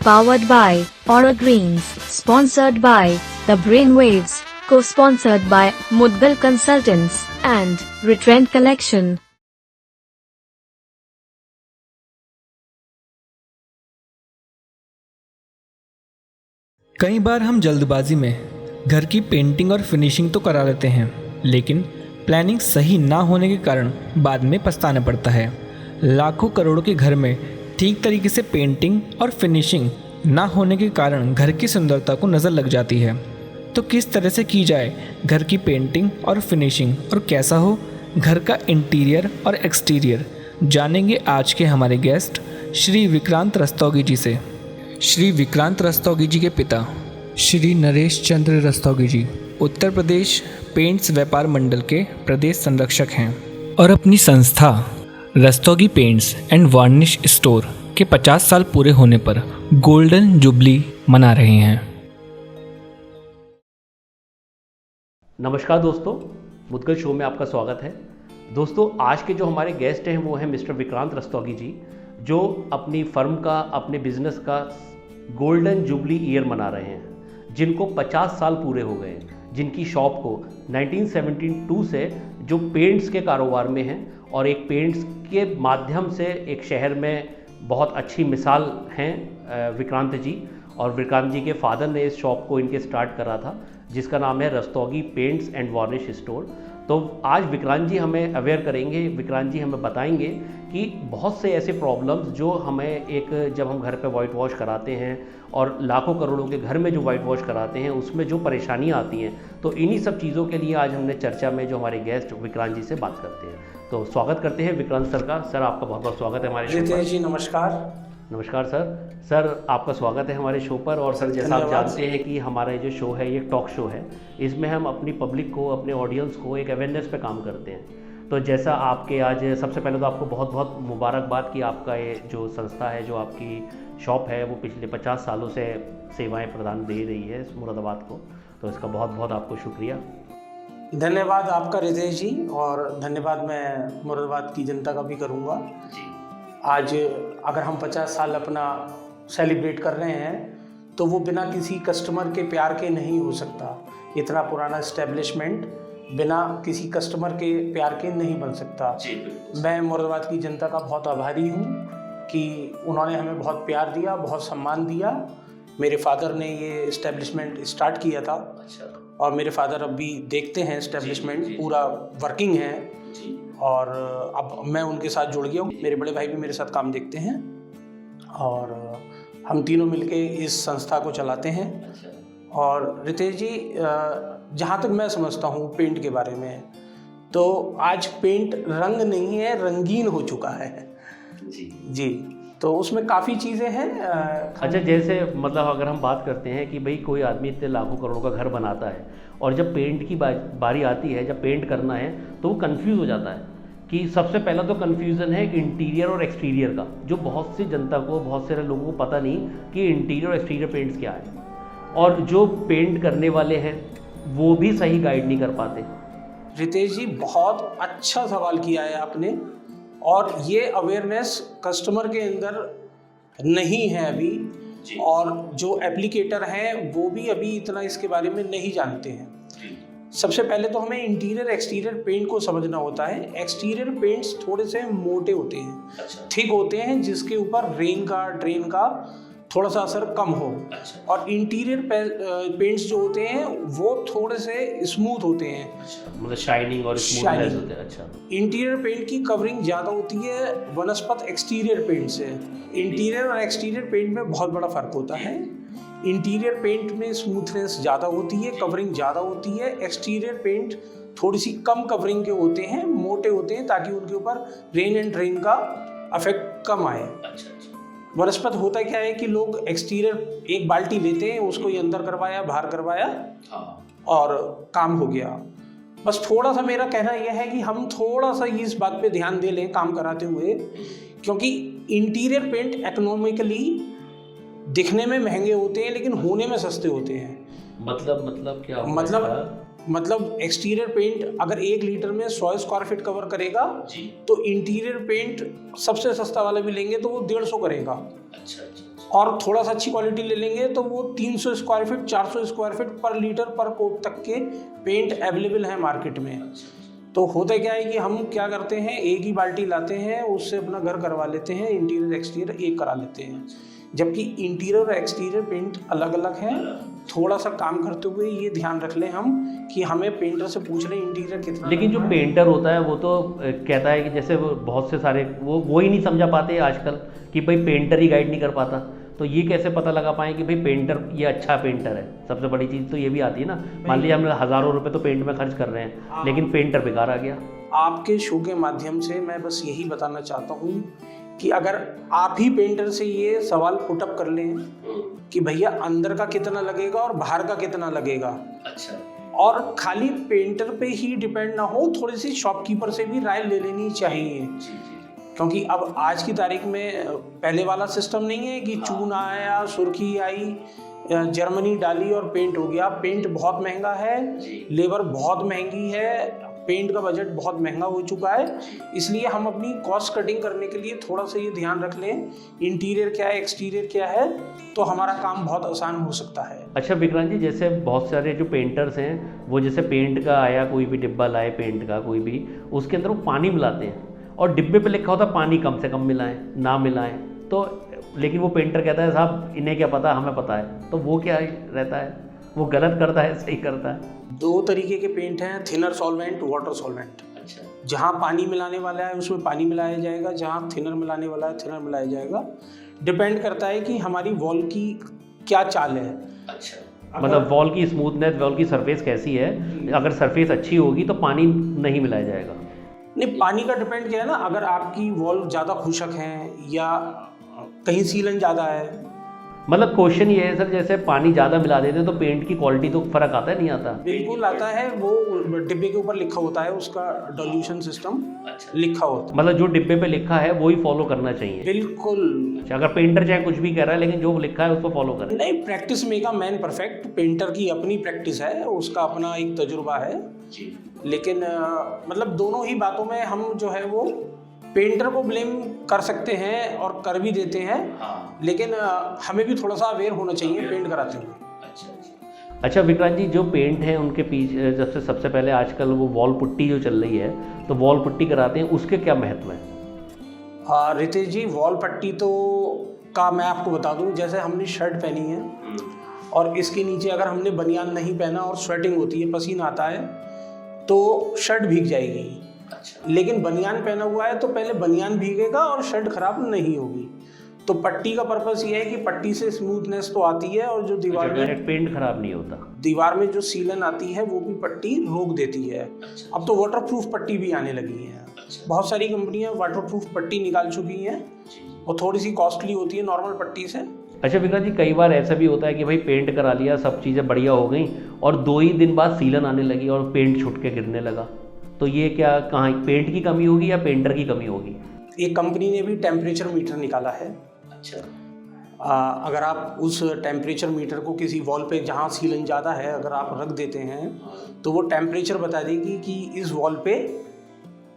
Powered by Aura Greens. Sponsored by The Brainwaves. Co-sponsored by Mudgal Consultants and Retrend Collection. कई बार हम जल्दबाजी में घर की पेंटिंग और फिनिशिंग तो करा लेते हैं, लेकिन प्लानिंग सही ना होने के कारण बाद में पछताना पड़ता है। लाखों करोड़ों के घर में ठीक तरीके से पेंटिंग और फिनिशिंग ना होने के कारण घर की सुंदरता को नज़र लग जाती है। तो किस तरह से की जाए घर की पेंटिंग और फिनिशिंग और कैसा हो घर का इंटीरियर और एक्सटीरियर, जानेंगे आज के हमारे गेस्ट श्री विक्रांत रस्तोगी जी से। श्री विक्रांत रस्तोगी जी के पिता श्री नरेश चंद्र रस्तोगी जी उत्तर प्रदेश पेंट्स व्यापार मंडल के प्रदेश संरक्षक हैं और अपनी संस्था Rastogi paints and varnish store के 50 साल पूरे होने पर गोल्डन जुबली मना रहे हैं। नमस्कार दोस्तों, मुदगल शो में आपका स्वागत है। दोस्तों, आज के जो हमारे गेस्ट हैं वो हैं मिस्टर विक्रांत रस्तोगी जी, जो अपनी फर्म का, अपने बिजनेस का गोल्डन जुबली ईयर मना रहे हैं, जिनको 50 साल पूरे हो गए, जिनकी शॉप को 1972 से जो पेंट्स के कारोबार में हैं और एक पेंट्स के माध्यम से एक शहर में बहुत अच्छी मिसाल हैं विक्रांत जी। और विक्रांत जी के फादर ने इस शॉप को इनके स्टार्ट करा था, जिसका नाम है Rastogi paints and varnish store. तो आज विक्रांत जी हमें अवेयर करेंगे, विक्रांत जी हमें बताएंगे कि बहुत से ऐसे प्रॉब्लम्स जो हमें एक जब हम घर पे वाइट वॉश कराते हैं और लाखों करोड़ों के घर में जो वाइट वॉश कराते हैं उसमें जो परेशानियां आती हैं, तो इन्हीं सब चीज़ों के लिए आज हमने चर्चा में जो हमारे गेस्ट विक्रांत जी से बात करते हैं। तो स्वागत करते हैं विक्रांत सर का। सर, आपका बहुत बहुत स्वागत है हमारे शो पर। जी नमस्कार। नमस्कार सर। सर, आपका स्वागत है हमारे शो पर। और सर, जैसा आप जानते हैं कि हमारा जो शो है ये टॉक शो है, इसमें हम अपनी पब्लिक को, अपने ऑडियंस को एक अवेयरनेस पे काम करते हैं। तो जैसा आपके आज, सबसे पहले तो आपको बहुत बहुत मुबारकबाद कि आपका ये जो संस्था है, जो आपकी शॉप है, वो पिछले 50 सालों से सेवाएं प्रदान दे रही है इस मुरादाबाद को। तो इसका बहुत बहुत आपको शुक्रिया। धन्यवाद आपका रितेश जी, और धन्यवाद मैं मुरादाबाद की जनता का भी करूँगा। आज अगर हम 50 साल अपना सेलिब्रेट कर रहे हैं तो वो बिना किसी कस्टमर के प्यार के नहीं हो सकता। इतना पुराना एस्टेब्लिशमेंट बिना किसी कस्टमर के प्यार के नहीं बन सकता। मैं मुरादाबाद की जनता का बहुत आभारी हूँ कि उन्होंने हमें बहुत प्यार दिया, बहुत सम्मान दिया। मेरे फादर ने ये एस्टेब्लिशमेंट स्टार्ट किया था और मेरे फादर अब भी देखते हैं एस्टेब्लिशमेंट पूरा वर्किंग है, और अब मैं उनके साथ जुड़ गया हूँ। मेरे बड़े भाई भी मेरे साथ काम देखते हैं और हम तीनों मिलके इस संस्था को चलाते हैं। और रितेश जी, जहाँ तक मैं समझता हूँ पेंट के बारे में, तो आज पेंट रंग नहीं है, रंगीन हो चुका है। जी, तो उसमें काफ़ी चीज़ें हैं। अच्छा, जैसे मतलब अगर हम बात करते हैं कि भाई कोई आदमी इतने लाखों करोड़ों का घर बनाता है और जब पेंट की बारी आती है, जब पेंट करना है, तो वो कंफ्यूज हो जाता है कि सबसे पहला तो कन्फ्यूज़न है इंटीरियर और एक्सटीरियर का, जो बहुत सी जनता को, बहुत सारे लोगों को पता नहीं कि इंटीरियर और एक्सटीरियर पेंट्स क्या है, और जो पेंट करने वाले हैं वो भी सही गाइड नहीं कर पाते। रितेश जी, बहुत अच्छा सवाल किया है आपने, और ये अवेयरनेस कस्टमर के अंदर नहीं है अभी, और जो एप्लीकेटर हैं वो भी अभी इतना इसके बारे में नहीं जानते हैं। सबसे पहले तो हमें इंटीरियर एक्सटीरियर पेंट को समझना होता है। एक्सटीरियर पेंट्स थोड़े से मोटे होते हैं, थिक होते हैं, जिसके ऊपर रेन का, ड्रेन का थोड़ा सा असर कम हो। और इंटीरियर पेंट्स जो होते हैं वो थोड़े से स्मूथ होते हैं, मतलब शाइनिंग और स्मूथनेस होते हैं। अच्छा, इंटीरियर पेंट की कवरिंग ज़्यादा होती है वनस्पत एक्सटीरियर पेंट से। इंटीरियर और एक्सटीरियर पेंट में बहुत बड़ा फ़र्क होता है। इंटीरियर पेंट में स्मूथनेस ज़्यादा होती है, कवरिंग ज़्यादा होती है। एक्सटीरियर पेंट थोड़ी सी कम कवरिंग के होते हैं, मोटे होते हैं, ताकि उनके ऊपर रेन एंड ड्रेन का अफेक्ट कम आए। वनस्पत होता क्या है कि लोग एक्सटीरियर एक बाल्टी लेते हैं, उसको ये अंदर करवाया, बाहर करवाया और काम हो गया। बस थोड़ा सा मेरा कहना यह है कि हम थोड़ा सा इस बात पे ध्यान दे लें काम कराते हुए, क्योंकि इंटीरियर पेंट इकोनॉमिकली दिखने में महंगे होते हैं लेकिन होने में सस्ते होते हैं। मतलब क्या? मतलब एक्सटीरियर पेंट अगर 1 लीटर में 100 स्क्वायर फीट कवर करेगा जी, तो इंटीरियर पेंट सबसे सस्ता वाला भी लेंगे तो वो 150 करेगा। अच्छा। और थोड़ा सा अच्छी क्वालिटी ले लेंगे तो वो 300 स्क्वायर फीट 400 स्क्वायर फीट पर लीटर पर कोट तक के पेंट अवेलेबल है मार्केट में। तो होता क्या है कि हम क्या करते हैं, एक ही बाल्टी लाते हैं, उससे अपना घर करवा लेते हैं, इंटीरियर एक्सटीरियर एक करा लेते हैं, जबकि इंटीरियर और एक्सटीरियर पेंट अलग अलग हैं। थोड़ा सा काम करते हुए ये ध्यान रख लें हम कि हमें पेंटर से पूछ लें इंटीरियर कितना। लेकिन जो पेंटर होता है वो तो कहता है कि जैसे वो बहुत से सारे वो ही नहीं समझा पाते आजकल कि भाई पेंटर ही गाइड नहीं कर पाता, तो ये कैसे पता लगा पाएँ कि भाई पेंटर ये अच्छा पेंटर है। सबसे बड़ी चीज़ तो ये भी आती है ना, मान लीजिए हम हज़ारों रुपए तो पेंट में खर्च कर रहे हैं लेकिन पेंटर बेकार आ गया। आपके शो के माध्यम से मैं बस यही बताना चाहता हूँ कि अगर आप ही पेंटर से ये सवाल पुटअप कर लें कि भैया अंदर का कितना लगेगा और बाहर का कितना लगेगा, अच्छा, और खाली पेंटर पे ही डिपेंड ना हो, थोड़ी सी शॉपकीपर से भी राय ले लेनी चाहिए। क्योंकि अब आज की तारीख में पहले वाला सिस्टम नहीं है कि चून आया, सुर्खी आई, जर्मनी डाली और पेंट हो गया। पेंट बहुत महंगा है, लेबर बहुत महंगी है, पेंट का बजट बहुत महंगा हो चुका है। इसलिए हम अपनी कॉस्ट कटिंग करने के लिए थोड़ा सा ये ध्यान रख लें इंटीरियर क्या है एक्सटीरियर क्या है, तो हमारा काम बहुत आसान हो सकता है। अच्छा विक्रांत जी, जैसे बहुत सारे जो पेंटर्स हैं वो जैसे पेंट का आया, कोई भी डिब्बा लाए पेंट का कोई भी, उसके अंदर वो पानी मिलाते हैं और डिब्बे पे लिखा होता है पानी कम से कम मिलाएं, ना मिलाएं, तो लेकिन वो पेंटर कहता है साहब इन्हें क्या पता, हमें पता है। तो वो क्या रहता है, वो गलत करता है सही करता है? दो तरीके के पेंट हैं, थिनर सॉल्वेंट, वाटर सॉल्वेंट। अच्छा, जहाँ पानी मिलाने वाला है उसमें पानी मिलाया जाएगा, जहाँ थिनर मिलाने वाला है थिनर मिलाया जाएगा। डिपेंड करता है कि हमारी वॉल की क्या चाल है। अच्छा, मतलब वॉल की स्मूथनेस, वॉल की सरफेस कैसी है, अगर सरफेस अच्छी होगी तो पानी नहीं मिलाया जाएगा। नहीं, पानी का डिपेंड क्या है ना, अगर आपकी वॉल ज़्यादा खुशक है या कहीं सीलन ज़्यादा है। मतलब क्वेश्चन ये है सर, जैसे पानी ज़्यादा मिला देते हैं तो पेंट की क्वालिटी तो फर्क आता है नहीं आता? बिल्कुल आता है, वो डिब्बे के ऊपर लिखा होता है, उसका डिल्यूशन सिस्टम लिखा होता है। मतलब जो डिब्बे पे लिखा है वो ही फॉलो करना चाहिए? बिल्कुल। अच्छा, अगर पेंटर चाहे कुछ भी कह रहा है लेकिन जो लिखा है उसको फॉलो करें? नहीं, practice make a man perfect. Painter की अपनी प्रैक्टिस है, उसका अपना एक तजुर्बा है जी। लेकिन मतलब दोनों ही बातों में हम जो है वो पेंटर को ब्लेम कर सकते हैं और कर भी देते हैं। हाँ। लेकिन हमें भी थोड़ा सा अवेयर होना चाहिए पेंट कराते हुए। अच्छा विक्रांत जी, जो पेंट है उनके पीछे जब से सबसे पहले आजकल वो वॉल पुट्टी जो चल रही है, तो वॉल पुट्टी कराते हैं, उसके क्या महत्व है? रितेश जी, वॉल पट्टी तो का मैं आपको बता दूं, जैसे हमने शर्ट पहनी है और इसके नीचे अगर हमने बनियान नहीं पहना और स्वेटिंग होती है, पसीना आता है, तो शर्ट भीग जाएगी। अच्छा। लेकिन बनियान पहना हुआ है तो पहले बनियान भीगेगा और शर्ट खराब नहीं होगी। तो पट्टी का पर्पस ये है कि पट्टी से स्मूथनेस तो आती है और जो दीवार में पेंट खराब नहीं होता, दीवार में जो सीलन आती है वो भी पट्टी रोक देती है। अच्छा। अब तो वाटरप्रूफ पट्टी भी आने लगी है। अच्छा। बहुत सारी कंपनियां वाटरप्रूफ पट्टी निकाल चुकी हैं, वो थोड़ी सी कॉस्टली होती है नॉर्मल पट्टी से। अच्छा विक्रांत जी, कई बार ऐसा भी होता है कि भाई पेंट करा लिया, सब चीज़ें बढ़िया हो गई और 2 ही दिन बाद सीलन आने लगी और पेंट छुट के गिरने लगा, तो ये क्या कहाँ पेंट की कमी होगी या पेंटर की कमी होगी? एक कंपनी ने भी टेम्परेचर मीटर निकाला है। अच्छा। अगर आप उस टेम्परेचर मीटर को किसी वॉल पे जहाँ सीलन ज़्यादा है अगर आप रख देते हैं तो वो टेम्परेचर बता देगी कि इस वॉल पे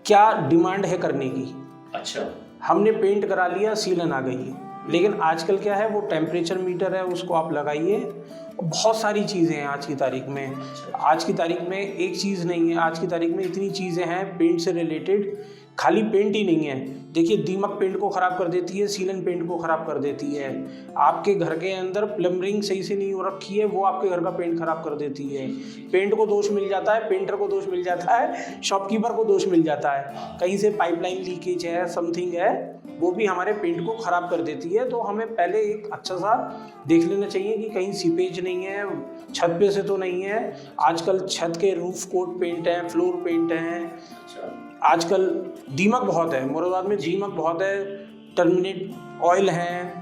क्या डिमांड है करने की। अच्छा। हमने पेंट करा लिया, सीलन आ गई, लेकिन आजकल क्या है वो टेम्परेचर मीटर है, उसको आप लगाइए। बहुत सारी चीज़ें हैं आज की तारीख में। आज की तारीख में एक चीज़ नहीं है, आज की तारीख में इतनी चीज़ें हैं पेंट से रिलेटेड। खाली पेंट ही नहीं है, देखिए दीमक पेंट को ख़राब कर देती है, सीलन पेंट को ख़राब कर देती है। आपके घर के अंदर प्लम्बरिंग सही से नहीं हो रखी है, वो आपके घर का पेंट ख़राब कर देती है। पेंट को दोष मिल जाता है, पेंटर को दोष मिल जाता है, शॉपकीपर को दोष मिल जाता है, कहीं से पाइपलाइन लीकेज है, समथिंग है, वो भी हमारे पेंट को ख़राब कर देती है। तो हमें पहले एक अच्छा सा देख लेना चाहिए कि कहीं सीपेज नहीं है, छत पे से तो नहीं है। आजकल छत के रूफ कोट पेंट है, फ्लोर पेंट है। आजकल दीमक बहुत है, मुरादाबाद में दीमक बहुत है, टर्मिनेट ऑयल है।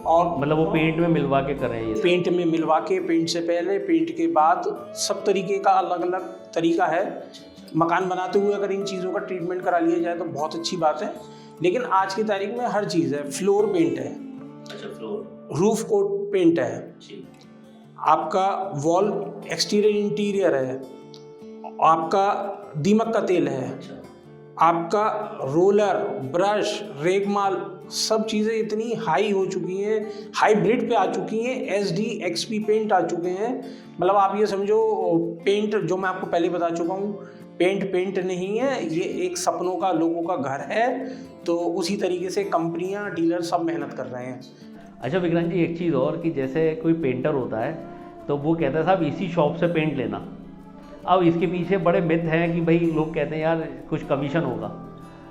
और मतलब वो पेंट में मिलवा के करें ये? पेंट में मिलवा के, पेंट से पहले, पेंट के बाद, सब तरीके का अलग अलग तरीका है। मकान बनाते हुए अगर इन चीज़ों का ट्रीटमेंट करा लिया जाए तो बहुत अच्छी बात है। लेकिन आज की तारीख में हर चीज़ है, फ्लोर पेंट है। अच्छा, फ्लोर, रूफ कोट पेंट है, आपका वॉल एक्सटीरियर इंटीरियर है, आपका दीमक का तेल है, आपका रोलर, ब्रश, रेगमाल, सब चीज़ें इतनी हाई हो चुकी हैं, हाइब्रिड पे आ चुकी हैं, SD XP पेंट आ चुके हैं। मतलब आप ये समझो पेंट, जो मैं आपको पहले बता चुका हूँ, पेंट नहीं है, ये एक सपनों का, लोगों का घर है। तो उसी तरीके से कंपनियां, डीलर सब मेहनत कर रहे हैं। अच्छा विक्रांत जी, एक चीज़ और कि जैसे कोई पेंटर होता है तो वो कहता है साहब इसी शॉप से पेंट लेना। अब इसके पीछे बड़े मिथ हैं कि भाई लोग कहते हैं यार कुछ कमीशन होगा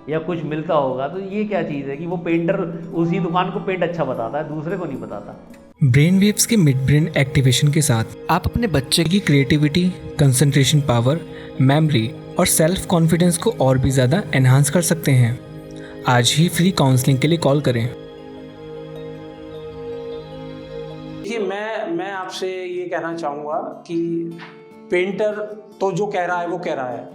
या कुछ मिलता होगा, तो ये क्या चीज़ है कि वो पेंटर उसी दुकान को पेंट अच्छा बताता है, दूसरे को नहीं बताता। ब्रेन वेव्स के मिड ब्रेन एक्टिवेशन के साथ आप अपने बच्चे की क्रिएटिविटी, कंसंट्रेशन पावर, मेमोरी और सेल्फ कॉन्फिडेंस को और भी ज़्यादा एनहांस कर सकते हैं। आज ही फ्री काउंसलिंग के लिए कॉल करें। देखिए, मैं आपसे ये कहना चाहूँगा कि पेंटर तो जो कह रहा है वो कह रहा है,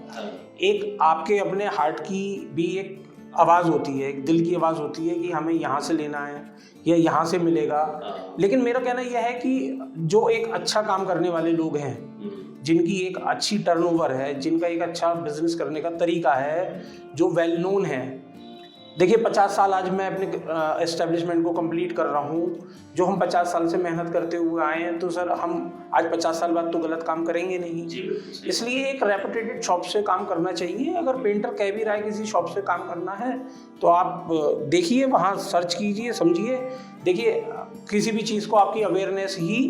एक आपके अपने हार्ट की भी एक आवाज़ होती है, एक दिल की आवाज़ होती है कि हमें यहाँ से लेना है या यहाँ से मिलेगा। लेकिन मेरा कहना यह है कि जो एक अच्छा काम करने वाले लोग हैं, जिनकी एक अच्छी टर्नओवर है, जिनका एक अच्छा बिजनेस करने का तरीका है, जो वेल नोन है। देखिए 50 साल आज मैं अपने एस्टेब्लिशमेंट को कंप्लीट कर रहा हूँ। जो हम 50 साल से मेहनत करते हुए आए हैं, तो सर हम आज 50 साल बाद तो गलत काम करेंगे नहीं। इसलिए एक रेपुटेटेड शॉप से काम करना चाहिए। अगर पेंटर कह भी रहा है किसी शॉप से काम करना है, तो आप देखिए, वहाँ सर्च कीजिए, समझिए। देखिए किसी भी चीज़ को आपकी अवेयरनेस ही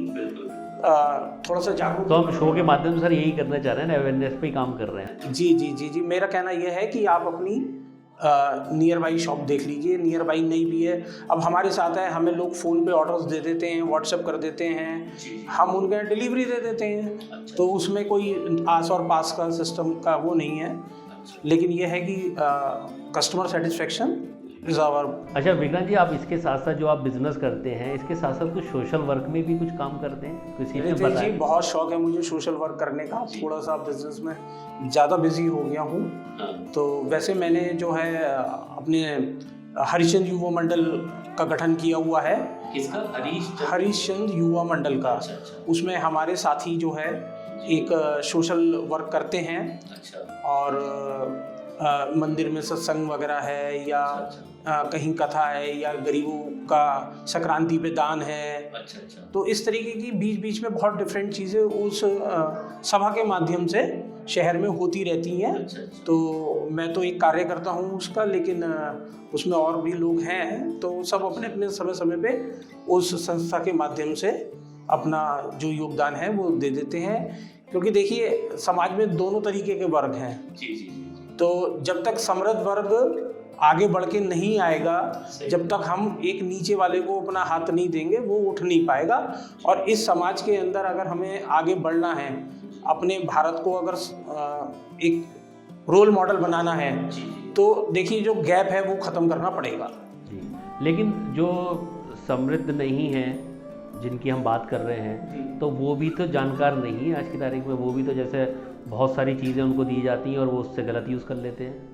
थोड़ा सा जागरूक। तो हम शो के माध्यम से सर यही करना चाह रहे हैं ना, अवेयरनेस पे ही काम कर रहे हैं। जी। मेरा कहना यह है कि आप अपनी नियर बाई शॉप देख लीजिए। नियर बाई नहीं भी है, अब हमारे साथ है, हमें लोग फ़ोन पे ऑर्डर्स दे देते हैं, व्हाट्सएप कर देते हैं, हम उनके यहाँ डिलीवरी दे देते हैं। तो उसमें कोई आस और पास का सिस्टम का वो नहीं है। लेकिन ये है कि कस्टमर सेटिस्फेक्शन इज आवर। अच्छा विक्रांत जी, आप इसके साथ साथ जो आप बिजनेस करते हैं, इसके साथ साथ कुछ सोशल वर्क में भी कुछ काम करते हैं? किसी ने बताया? जी, बहुत शौक है मुझे सोशल वर्क करने का। थोड़ा सा बिजनेस में ज़्यादा बिजी हो गया हूँ। तो वैसे मैंने जो है अपने हरिश्चंद्र युवा मंडल का गठन किया हुआ है। किसका? हरिश्चंद्र युवा मंडल का। उसमें हमारे साथी जो है एक सोशल वर्क करते हैं। और मंदिर में सत्संग वगैरह है, या कहीं कथा है, या गरीबों का संक्रांति पे दान है। तो इस तरीके की बीच बीच में बहुत डिफरेंट चीज़ें उस सभा के माध्यम से शहर में होती रहती हैं। तो मैं तो एक कार्य करता हूँ उसका, लेकिन उसमें और भी लोग हैं। तो सब अपने अपने समय समय पे उस संस्था के माध्यम से अपना जो योगदान है वो दे देते हैं। क्योंकि देखिए समाज में दोनों तरीके के वर्ग हैं। तो जब तक समृद्ध वर्ग आगे बढ़ के नहीं आएगा, जब तक हम एक नीचे वाले को अपना हाथ नहीं देंगे, वो उठ नहीं पाएगा। और इस समाज के अंदर अगर हमें आगे बढ़ना है, अपने भारत को अगर एक रोल मॉडल बनाना है, तो देखिए जो गैप है वो ख़त्म करना पड़ेगा। लेकिन जो समृद्ध नहीं है, जिनकी हम बात कर रहे हैं, तो वो भी तो जानकार नहीं है आज की तारीख में। वो भी तो जैसे बहुत सारी चीज़ें उनको दी जाती हैं और वो उससे गलत यूज़ कर लेते हैं।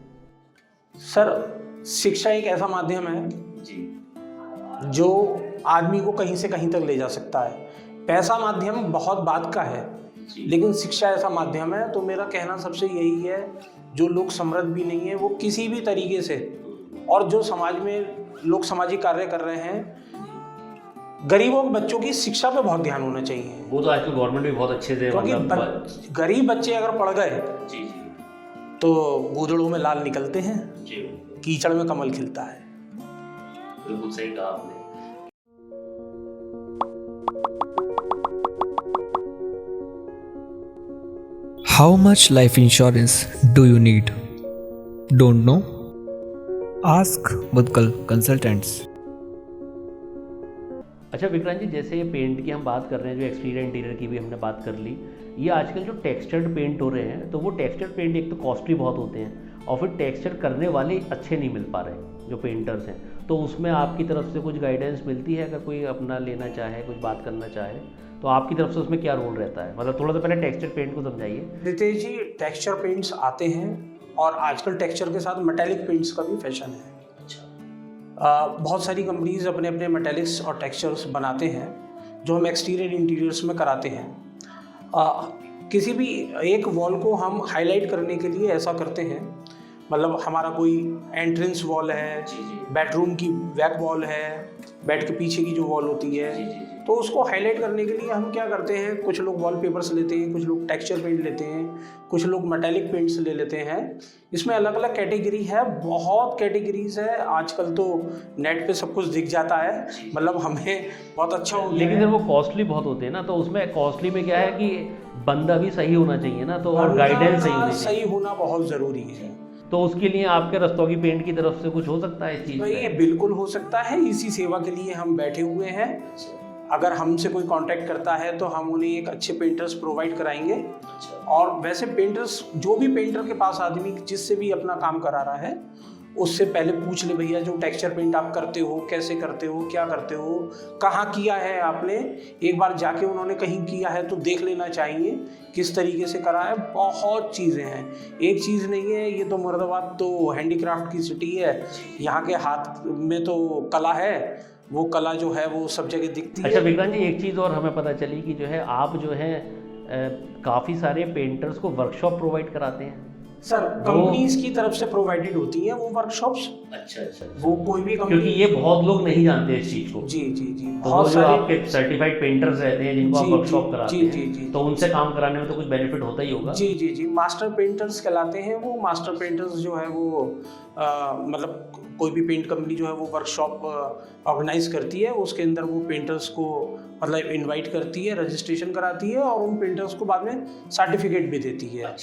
सर, शिक्षा एक ऐसा माध्यम है जो आदमी को कहीं से कहीं तक ले जा सकता है। पैसा माध्यम बहुत बात का है, लेकिन शिक्षा ऐसा माध्यम है। तो मेरा कहना सबसे यही है, जो लोग समृद्ध भी नहीं है, वो किसी भी तरीके से, और जो समाज में लोग सामाजिक कार्य कर रहे हैं, गरीबों के बच्चों की शिक्षा पे बहुत ध्यान होना चाहिए। वो तो आजकल गवर्नमेंट भी बहुत अच्छे से, क्योंकि गरीब बच्चे अगर पढ़ गए तो गूदड़ों में लाल निकलते हैं, कीचड़ में कमल खिलता है। बिल्कुल सही कहा आपने। How much life insurance do you need? Don't know? Ask Mudgal Consultants. अच्छा विक्रांत जी, जैसे ये पेंट की हम बात कर रहे हैं, जो एक्सटीरियर इंटीरियर की भी हमने बात कर ली, ये आजकल जो टेक्सचर्ड पेंट हो रहे हैं, तो वो टेक्सचर्ड पेंट एक तो कॉस्टली बहुत होते हैं, और फिर टेक्सचर करने वाले अच्छे नहीं मिल पा रहे जो पेंटर्स हैं। तो उसमें आपकी तरफ से कुछ गाइडेंस मिलती है? अगर कोई अपना लेना चाहे, कुछ बात करना चाहे, तो आपकी तरफ से उसमें क्या रोल रहता है? मतलब थोड़ा सा पहले टेक्सचर पेंट को समझाइए। रितेश जी, टेक्सचर पेंट्स आते हैं, और आजकल टेक्सचर के साथ मेटेलिक पेंट्स का भी फैशन है। बहुत सारी कंपनीज अपने अपने मेटेलिक्स और टेक्सचर्स बनाते हैं, जो हम एक्सटीरियर इंटीरियर्स में कराते हैं। किसी भी एक वॉल को हम हाईलाइट करने के लिए ऐसा करते हैं, मतलब हमारा कोई एंट्रेंस वॉल है, बेडरूम की बैक वॉल है, बेड के पीछे की जो वॉल होती है, तो उसको हाईलाइट करने के लिए हम क्या करते हैं, कुछ लोग वॉलपेपर्स लेते हैं, कुछ लोग टेक्सचर पेंट लेते हैं, कुछ लोग मेटालिक पेंट्स ले लेते हैं। इसमें अलग अलग कैटेगरी है, बहुत कैटेगरीज है। आजकल तो नेट पे सब कुछ दिख जाता है, मतलब हमें बहुत अच्छा हो गया लेकिन सर वो कॉस्टली बहुत होते हैं ना, तो उसमें कॉस्टली में क्या है कि बंदा भी सही होना चाहिए ना, तो और गाइडेंस सही होनी चाहिए। सही होना बहुत ज़रूरी है। तो उसके लिए आपके रस्तोगी पेंट की तरफ से कुछ हो सकता है इस चीज़ तो ये बिल्कुल हो सकता है, इसी सेवा के लिए हम बैठे हुए हैं। अगर हमसे कोई कांटेक्ट करता है तो हम उन्हें एक अच्छे पेंटर्स प्रोवाइड कराएंगे। और वैसे पेंटर्स, जो भी पेंटर के पास आदमी जिससे भी अपना काम करा रहा है, उससे पहले पूछ ले भैया जो टेक्सचर पेंट आप करते हो, कैसे करते हो, क्या करते हो, कहाँ किया है आपने। एक बार जाके उन्होंने कहीं किया है तो देख लेना चाहिए किस तरीके से करा है। बहुत चीज़ें हैं, एक चीज़ नहीं है। ये तो मुरादाबाद तो हैंडीक्राफ्ट की सिटी है, यहाँ के हाथ में तो कला है, वो कला जो है वो सब जगह दिखती है। अच्छा विक्रांत जी, एक चीज़ और हमें पता चली कि जो है आप जो है काफ़ी सारे पेंटर्स को वर्कशॉप प्रोवाइड कराते हैं। सर कंपनीज की तरफ से प्रोवाइडेड होती हैं वो वर्कशॉप्स। अच्छा। वो कोई भी कंपनी, क्योंकि ये बहुत लोग नहीं जानते इस चीज़ को। जी, तो वो जो आपके सर्टिफाइड पेंटर्स रहते हैं जिनको आप वर्कशॉप कराते हैं, तो उनसे काम कराने में तो कुछ बेनिफिट होता ही होगा। जी, मास्टर पेंटर्स कहलाते हैं वो। मास्टर पेंटर्स जो है वो मतलब कोई भी पेंट कंपनी जो है वो वर्कशॉप ऑर्गेनाइज करती है, उसके अंदर वो पेंटर्स को मतलब इनवाइट करती है, रजिस्ट्रेशन कराती है और उन पेंटर्स को बाद में सर्टिफिकेट भी देती है।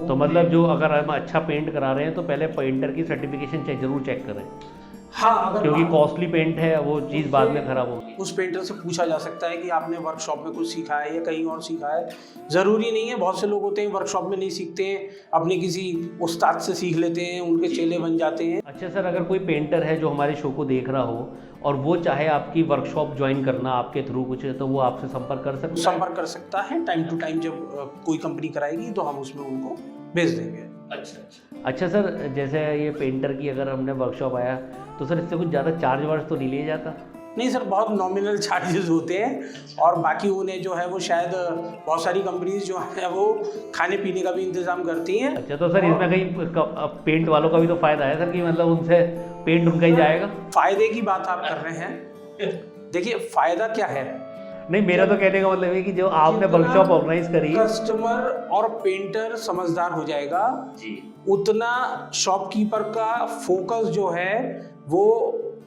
तो मतलब जो अगर हम अच्छा पेंट करा रहे हैं तो पहले पेंटर की सर्टिफिकेशन जरूर चेक करें। हाँ, अगर क्योंकि कॉस्टली पेंट है वो चीज़ बाद में खराब होगी। उस पेंटर से पूछा जा सकता है कि आपने वर्कशॉप में कुछ सीखा है या कहीं और सीखा है। ज़रूरी नहीं है, बहुत से लोग होते हैं वर्कशॉप में नहीं सीखते हैं, अपने किसी उस्ताद से सीख लेते हैं, उनके चेले बन जाते हैं। अच्छा सर, अगर कोई पेंटर है जो हमारे शो को देख रहा हो और वो चाहे आपकी वर्कशॉप ज्वाइन करना आपके थ्रू कुछ, तो वो आपसे संपर्क कर सकता है। टाइम टू टाइम जब कोई कंपनी कराएगी तो हम उसमें उनको भेज देंगे। अच्छा सर, जैसे ये पेंटर की अगर हमने वर्कशॉप आया तो सर इससे कुछ ज़्यादा चार्ज वार्ज तो नहीं लिया जाता? नहीं सर, बहुत नॉमिनल चार्जेस होते हैं और बाकी उन्हें जो है वो शायद बहुत सारी कंपनीज जो है वो खाने पीने का भी इंतजाम करती हैं। अच्छा, तो सर इसमें कहीं पेंट वालों का भी तो फायदा है सर कि मतलब उनसे पेंट उनका ही जाएगा? फायदे की बात आप कर रहे हैं, देखिए फायदा क्या है। नहीं, मेरा तो कहने का मतलब है कि जो आपने वर्कशॉप ऑर्गेनाइज करी, कस्टमर और पेंटर समझदार हो जाएगा उतना शॉपकीपर का फोकस जो है वो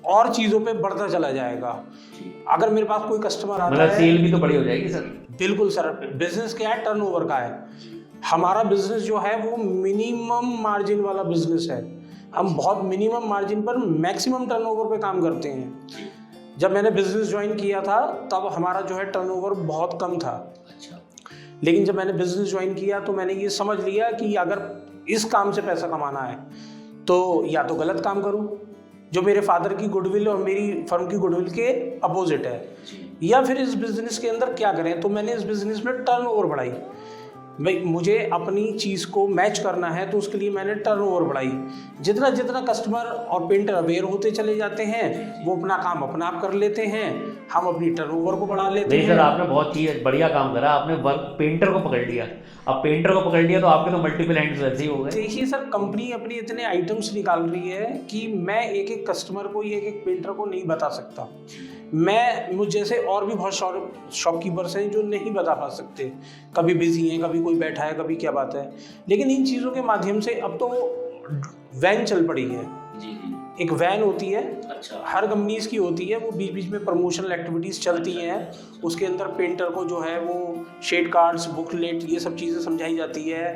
और चीज़ों पे बढ़ता चला जाएगा। अगर मेरे पास कोई कस्टमर आता है, सेल भी तो बड़ी हो जाएगी सर। बिल्कुल सर, बिजनेस क्या है, टर्नओवर का है। हमारा बिजनेस जो है वो मिनिमम मार्जिन वाला बिजनेस है। हम बहुत मिनिमम मार्जिन पर मैक्सिमम टर्नओवर पे काम करते हैं। जब मैंने बिजनेस ज्वाइन किया था तब हमारा जो है टर्नओवर बहुत कम था। लेकिन जब मैंने बिजनेस ज्वाइन किया तो मैंने ये समझ लिया कि अगर इस काम से पैसा कमाना है तो या तो गलत काम करूं जो मेरे फादर की गुडविल और मेरी फर्म की गुडविल के अपोजिट है, या फिर इस बिजनेस के अंदर क्या करें। तो मैंने इस बिजनेस में टर्नओवर बढ़ाई। भाई मुझे अपनी चीज़ को मैच करना है तो उसके लिए मैंने टर्नओवर बढ़ाई। जितना जितना कस्टमर और पेंटर अवेयर होते चले जाते हैं वो अपना काम अपना आप कर लेते हैं, हम अपनी टर्नओवर को बढ़ा लेते हैं। नहीं सर, आपने बहुत चीज बढ़िया काम करा, आपने पेंटर को पकड़ लिया। अब पेंटर को पकड़ लिया तो आपके तो मल्टीपल हैंड्स वैसे ही हो गए। देखिए सर, कंपनी अपनी इतने आइटम्स निकाल रही है कि मैं एक एक कस्टमर को, एक एक पेंटर को नहीं बता सकता। मुझ जैसे और भी बहुत शॉपकीपर्स हैं जो नहीं बता पा सकते, कभी बिजी हैं, कभी कोई बैठा है, कभी क्या बात है। लेकिन इन चीज़ों के माध्यम से अब तो वैन चल पड़ी है। एक वैन होती है, हर कंपनीज की होती है, वो बीच बीच में प्रमोशनल एक्टिविटीज़ चलती हैं। उसके अंदर पेंटर को जो है वो शेड कार्ड्स, बुकलेट, ये सब चीज़ें समझाई जाती है।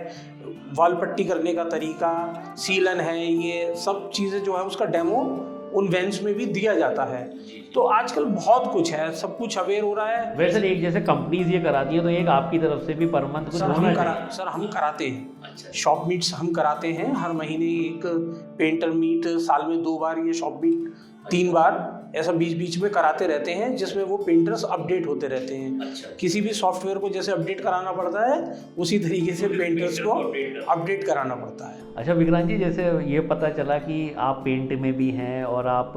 वॉल पट्टी करने का तरीका, सीलन है, ये सब चीज़ें जो है उसका डेमो उन वैन्स में भी दिया जाता है। तो आजकल बहुत कुछ है, सब कुछ अवेयर हो रहा है। वैसे एक जैसे कंपनीज ये कराती है तो एक आपकी तरफ से भी पर मंथ कुछ होना चाहिए। सर हम कराते हैं शॉप मीट्स, हम कराते हैं हर महीने एक पेंटर मीट, साल में 2 बार ये शॉप मीट, 3 बार ऐसा बीच बीच में कराते रहते हैं, जिसमें वो पेंटर्स अपडेट होते रहते हैं। किसी भी सॉफ्टवेयर को जैसे अपडेट कराना पड़ता है उसी तरीके से पेंटर्स को अपडेट कराना पड़ता है। अच्छा विक्रांत जी, जैसे ये पता चला कि आप पेंट में भी हैं और आप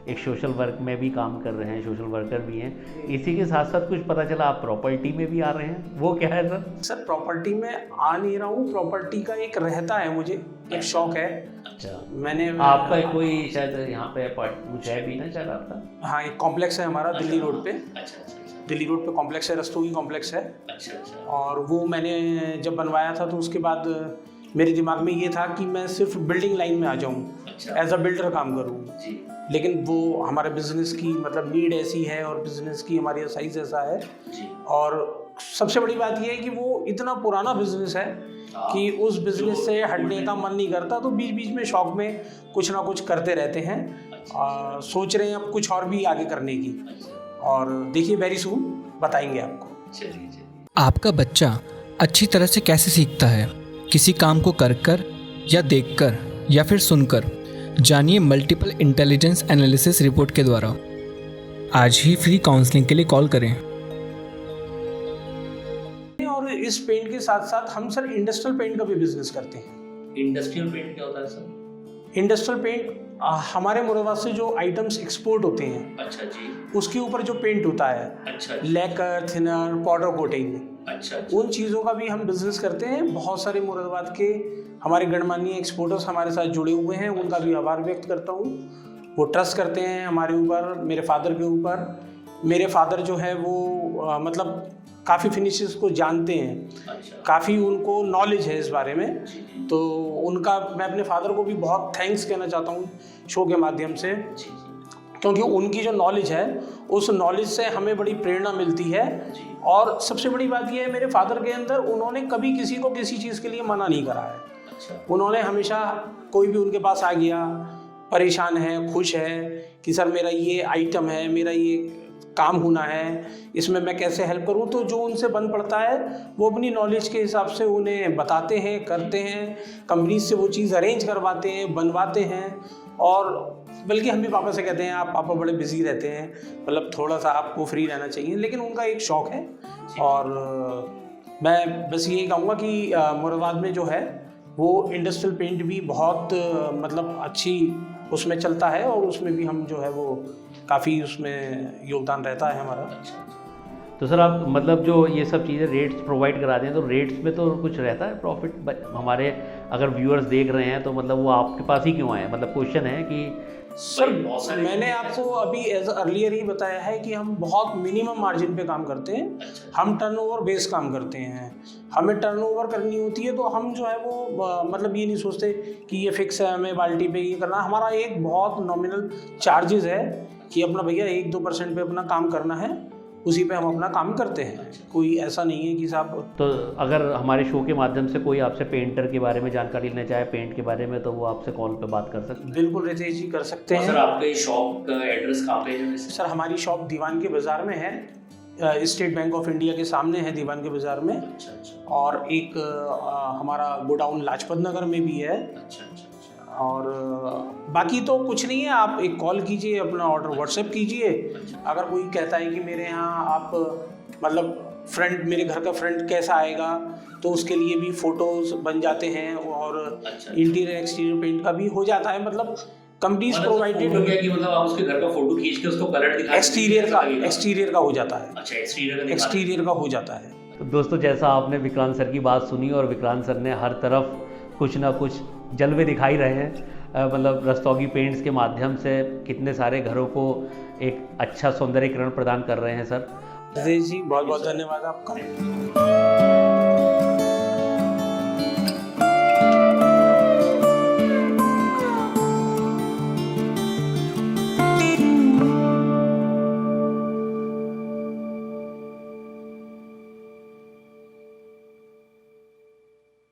एक सोशल वर्क में भी काम कर रहे हैं, सोशल वर्कर भी हैं। इसी के साथ साथ कुछ पता चला आप प्रॉपर्टी में भी आ रहे हैं, वो क्या है सर? सर प्रॉपर्टी में आ नहीं रहा हूँ, प्रॉपर्टी का एक रहता है, मुझे एक शौक है। अच्छा, मैंने आपका कोई शायद यहाँ पे कुछ है भी ना शायद आपका? हाँ, एक कॉम्प्लेक्स है हमारा दिल्ली रोड पे। अच्छा, दिल्ली रोड पे कॉम्प्लेक्स है, रस्तोगी कॉम्प्लेक्स है। अच्छा। और वो मैंने जब बनवाया था तो उसके बाद मेरे दिमाग में ये था कि मैं सिर्फ बिल्डिंग लाइन में आ जाऊँ, एज अ बिल्डर काम करूँ। लेकिन वो हमारे बिजनेस की मतलब नीड ऐसी है और बिजनेस की हमारी साइज ऐसा है। और सबसे बड़ी बात ये है कि वो इतना पुराना बिजनेस है कि उस बिजनेस से हटने का मन नहीं करता, तो बीच बीच में शौक में कुछ ना कुछ करते रहते हैं। सोच रहे हैं अब कुछ और भी आगे करने की, और देखिए वेरी सून बताएंगे आपको। आपका बच्चा अच्छी तरह से कैसे सीखता है, किसी काम को कर या देखकर या फिर सुनकर? जानिए मल्टीपल इंटेलिजेंस एनालिसिस रिपोर्ट के द्वारा। आज ही फ्री काउंसलिंग के लिए कॉल करें। और इस पेंट के साथ साथ हम सर इंडस्ट्रियल पेंट का भी बिजनेस करते हैं। इंडस्ट्रियल पेंट क्या होता है सर? इंडस्ट्रियल पेंट हमारे मुरादाबाद से जो आइटम्स एक्सपोर्ट होते हैं, अच्छा जी, उसके ऊपर जो पेंट होता है, अच्छा, लेकर, थिनर, पाउडर कोटिंग, अच्छा, उन चीज़ों का भी हम बिजनेस करते हैं। बहुत सारे मुरादाबाद के हमारे गणमान्य एक्सपोर्टर्स हमारे साथ जुड़े हुए हैं, उनका भी आभार व्यक्त करता हूँ। वो ट्रस्ट करते हैं हमारे ऊपर, मेरे फादर के ऊपर। मेरे फादर जो है वो मतलब काफ़ी फिनिशेस को जानते हैं, अच्छा, काफ़ी उनको नॉलेज है इस बारे में, तो उनका मैं अपने फादर को भी बहुत थैंक्स कहना चाहता हूँ शो के माध्यम से, क्योंकि उनकी जो नॉलेज है उस नॉलेज से हमें बड़ी प्रेरणा मिलती है। और सबसे बड़ी बात यह है, मेरे फादर के अंदर उन्होंने कभी किसी को किसी चीज़ के लिए मना नहीं करा है। अच्छा। उन्होंने हमेशा, कोई भी उनके पास आ गया परेशान है, खुश है कि सर मेरा ये आइटम है, मेरा ये काम होना है, इसमें मैं कैसे हेल्प करूं, तो जो उनसे बन पड़ता है वो अपनी नॉलेज के हिसाब से उन्हें बताते हैं, करते हैं, कंपनी से वो चीज़ अरेंज करवाते हैं, बनवाते हैं। और बल्कि हम भी पापा से कहते हैं आप पापा बड़े बिजी रहते हैं, मतलब थोड़ा सा आपको फ्री रहना चाहिए, लेकिन उनका एक शौक़ है। और मैं बस यही कहूँगा कि मुरादाबाद में जो है वो इंडस्ट्रियल पेंट भी बहुत मतलब अच्छी उसमें चलता है, और उसमें भी हम जो है वो काफ़ी उसमें योगदान रहता है हमारा। तो सर आप मतलब जो ये सब चीज़ें रेट्स प्रोवाइड कराते हैं, तो रेट्स में तो कुछ रहता है प्रॉफिट? हमारे अगर व्यूअर्स देख रहे हैं तो मतलब वो आपके पास ही क्यों आए? मतलब क्वेश्चन है कि सर मैंने आपको अभी एज अर्लियर ही बताया है कि हम बहुत मिनिमम मार्जिन पे काम करते हैं। अच्छा। हम टर्नओवर बेस काम करते हैं, हमें टर्नओवर करनी होती है, तो हम जो है वो मतलब ये नहीं सोचते कि ये फिक्स है हमें बाल्टी पे ये करना। हमारा एक बहुत नॉमिनल चार्जेस है कि अपना भैया 1-2% पे अपना काम करना है, उसी पे हम अपना काम करते हैं। कोई ऐसा नहीं है कि साहब। तो अगर हमारे शो के माध्यम से कोई आपसे पेंटर के बारे में जानकारी लेना चाहे, पेंट के बारे में, तो वो आपसे कॉल पे बात कर सकते हैं? बिल्कुल रितेश जी, कर सकते हैं। सर आपके शॉप का एड्रेस कहाँ पे है? सर हमारी शॉप दीवान के बाज़ार में है, स्टेट बैंक ऑफ इंडिया के सामने है दीवान के बाज़ार में। अच्छा। और एक हमारा गोडाउन लाजपत नगर में भी है। अच्छा। और बाकी तो कुछ नहीं है, आप एक कॉल कीजिए, अपना ऑर्डर व्हाट्सएप कीजिए। अगर कोई कहता है कि मेरे यहाँ आप मतलब फ्रंट, मेरे घर का फ्रंट कैसा आएगा, तो उसके लिए भी फ़ोटोज़ बन जाते हैं, और इंटीरियर एक्सटीरियर पेंट का भी हो जाता है। मतलब कंपनीज प्रोवाइडेड हो गया कि मतलब आप उसके घर का फोटो खींच के उसको कलर दिखा, एक्सटीरियर का हो जाता है। अच्छा, एक्सटीरियर का हो जाता है। तो दोस्तों, जैसा आपने विक्रांत सर की बात सुनी, और विक्रांत सर ने हर तरफ कुछ ना कुछ जलवे दिखाई रहे हैं। मतलब रस्तोगी पेंट्स के माध्यम से कितने सारे घरों को एक अच्छा सौंदर्यीकरण प्रदान कर रहे हैं सर। जी बहुत बहुत धन्यवाद आपका।